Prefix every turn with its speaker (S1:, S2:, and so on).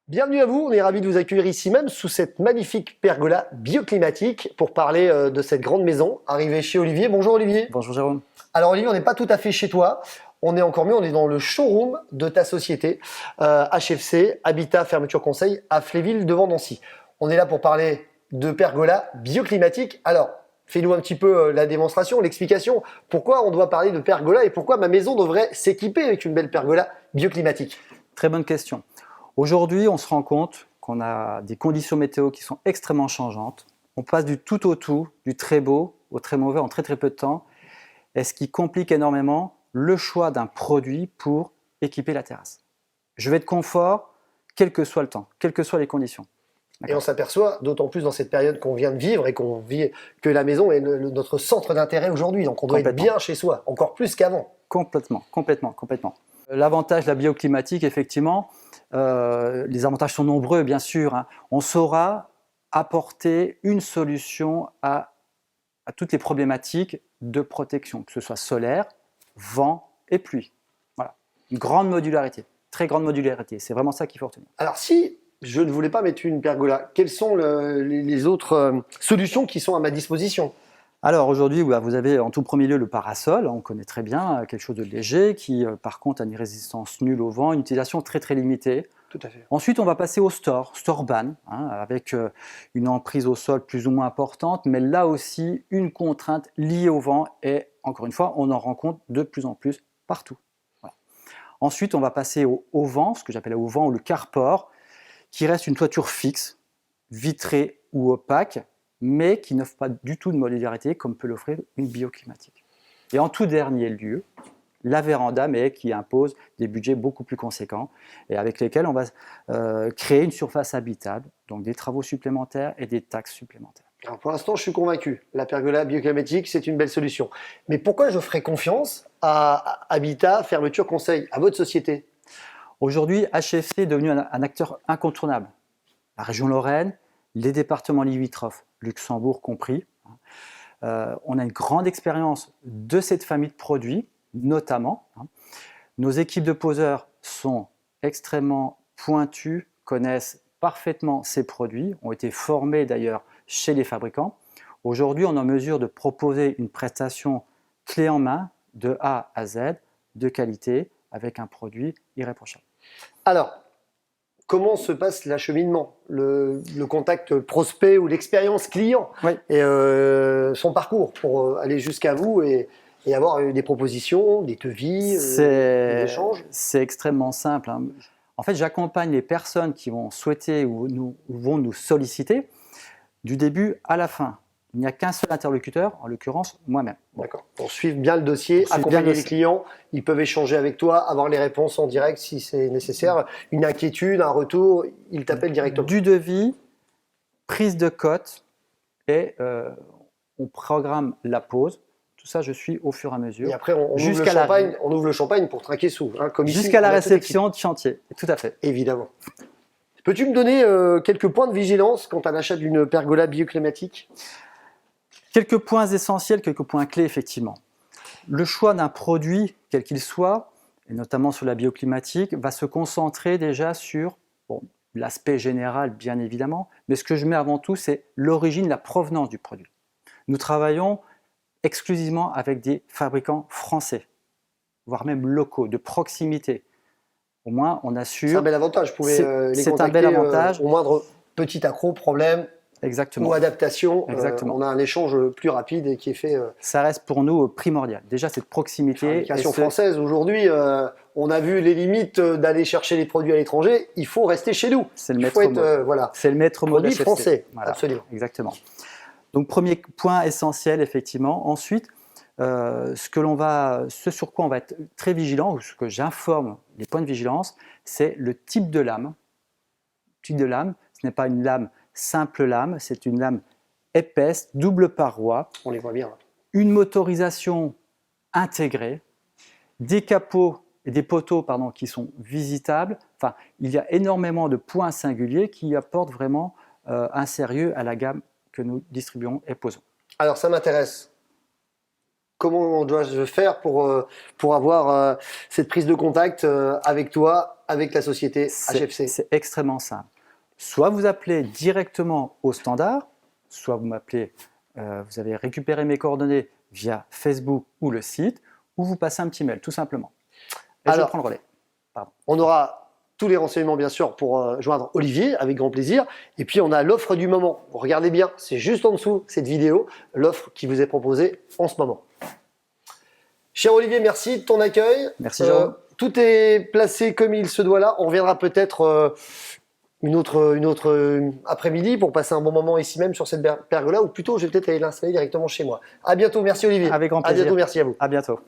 S1: Bienvenue à vous, on est ravis de vous accueillir ici même sous cette magnifique pergola bioclimatique pour parler de cette grande maison arrivée chez Olivier. Bonjour Olivier.
S2: Bonjour Jérôme.
S1: Alors Olivier, on n'est pas tout à fait chez toi, on est encore mieux, on est dans le showroom de ta société HFC, Habitat Fermeture Conseil à Fléville devant Nancy. On est là pour parler de pergola bioclimatique. Alors, fais-nous un petit peu la démonstration, l'explication. Pourquoi on doit parler de pergola et pourquoi ma maison devrait s'équiper avec une belle pergola bioclimatique?
S2: Très bonne question. Aujourd'hui, on se rend compte qu'on a des conditions météo qui sont extrêmement changeantes. On passe du tout au tout, du très beau au très mauvais en très très peu de temps, et ce qui complique énormément le choix d'un produit pour équiper la terrasse. Je vais de confort, quel que soit le temps, quelles que soient les conditions.
S1: Et on s'aperçoit, d'autant plus dans cette période qu'on vient de vivre et qu'on vit, que la maison est notre centre d'intérêt aujourd'hui. Donc on doit être bien chez soi, encore plus qu'avant.
S2: Complètement. L'avantage de la bioclimatique, effectivement, les avantages sont nombreux, bien sûr. On saura apporter une solution à toutes les problématiques de protection, que ce soit solaire, vent et pluie. Voilà. Une grande modularité, très grande modularité. C'est vraiment ça qu'il faut retenir.
S1: Alors si je ne voulais pas mettre une pergola, quelles sont les autres solutions qui sont à ma disposition?
S2: Alors aujourd'hui, vous avez en tout premier lieu le parasol, on connaît très bien, quelque chose de léger qui par contre a une résistance nulle au vent, une utilisation très très limitée.
S1: Tout à fait.
S2: Ensuite, on va passer au Storban, avec une emprise au sol plus ou moins importante, mais là aussi une contrainte liée au vent et encore une fois, on en rencontre de plus en plus partout. Voilà. Ensuite, on va passer au vent, ce que j'appelle au vent ou le carport, qui reste une toiture fixe, vitrée ou opaque, mais qui n'offre pas du tout de modularité comme peut l'offrir une bioclimatique. Et en tout dernier lieu, la véranda, mais qui impose des budgets beaucoup plus conséquents et avec lesquels on va créer une surface habitable, donc des travaux supplémentaires et des taxes supplémentaires.
S1: Alors pour l'instant, je suis convaincu. La pergola bioclimatique, c'est une belle solution. Mais pourquoi je ferais confiance à Habitat Fermeture Conseil, à votre société?
S2: Aujourd'hui, HFC est devenu un acteur incontournable. La région Lorraine, les départements limitrophes, Luxembourg compris. On a une grande expérience de cette famille de produits, notamment. Nos équipes de poseurs sont extrêmement pointues, connaissent parfaitement ces produits, ont été formés d'ailleurs chez les fabricants. Aujourd'hui, on est en mesure de proposer une prestation clé en main de A à Z, de qualité, avec un produit irréprochable.
S1: Alors, comment se passe l'acheminement, le contact prospect ou l'expérience client,
S2: oui.
S1: Et son parcours pour aller jusqu'à vous et avoir des propositions, des devis, des échanges?
S2: C'est extrêmement simple. En fait, j'accompagne les personnes qui vont souhaiter ou vont nous solliciter du début à la fin. Il n'y a qu'un seul interlocuteur, en l'occurrence moi-même.
S1: Bon. D'accord. Pour suivre bien le dossier, accompagner les clients, ils peuvent échanger avec toi, avoir les réponses en direct si c'est nécessaire. Une inquiétude, un retour, ils t'appellent directement.
S2: Du devis, prise de cote et on programme la pause. Tout ça, je suis au fur et à mesure.
S1: Et après, on ouvre le champagne pour trinquer sous.
S2: Jusqu'à la réception de chantier, tout à fait.
S1: Évidemment. Peux-tu me donner quelques points de vigilance quant à l'achat d'une pergola bioclimatique?
S2: Quelques points essentiels, quelques points clés, effectivement. Le choix d'un produit, quel qu'il soit, et notamment sur la bioclimatique, va se concentrer déjà sur l'aspect général, bien évidemment, mais ce que je mets avant tout, c'est l'origine, la provenance du produit. Nous travaillons exclusivement avec des fabricants français, voire même locaux, de proximité. Au moins, on assure...
S1: C'est un bel avantage. Vous pouvez les contacter
S2: un bel avantage.
S1: Au moindre petit accroc, problème.
S2: Exactement.
S1: Ou adaptation,
S2: Exactement.
S1: On a un échange plus rapide et qui est fait...
S2: Ça reste pour nous primordial. Déjà, cette proximité...
S1: Fabrication française, aujourd'hui, on a vu les limites d'aller chercher les produits à l'étranger. Il faut rester chez nous.
S2: C'est le maître mot. C'est le maître mot
S1: produit français, voilà. Absolument.
S2: Exactement. Donc, premier point essentiel, effectivement. Ensuite, ce sur quoi on va être très vigilant, ou ce que j'informe les points de vigilance, c'est le type de lame. Le type de lame, ce n'est pas une lame simple lame, c'est une lame épaisse, double paroi.
S1: On les voit bien.
S2: Une motorisation intégrée, des capots et des poteaux qui sont visitables. Enfin, il y a énormément de points singuliers qui apportent vraiment un sérieux à la gamme que nous distribuons et posons.
S1: Alors ça m'intéresse. comment dois-je faire pour avoir cette prise de contact avec toi, avec la société HFC?
S2: C'est extrêmement simple. Soit vous appelez directement au standard, soit vous m'appelez, vous avez récupéré mes coordonnées via Facebook ou le site, ou vous passez un petit mail, tout simplement. Et
S1: Alors,
S2: je prends le relais. Pardon.
S1: On aura tous les renseignements, bien sûr, pour joindre Olivier, avec grand plaisir. Et puis, on a l'offre du moment. Regardez bien, c'est juste en dessous cette vidéo, l'offre qui vous est proposée en ce moment. Cher Olivier, merci de ton accueil.
S2: Merci, Jérôme.
S1: Tout est placé comme il se doit là. On reviendra peut-être une autre après-midi pour passer un bon moment ici même sur cette pergola, ou plutôt, je vais peut-être aller l'installer directement chez moi. À bientôt, merci Olivier.
S2: Avec grand
S1: À
S2: plaisir.
S1: bientôt, merci à vous.
S2: À bientôt.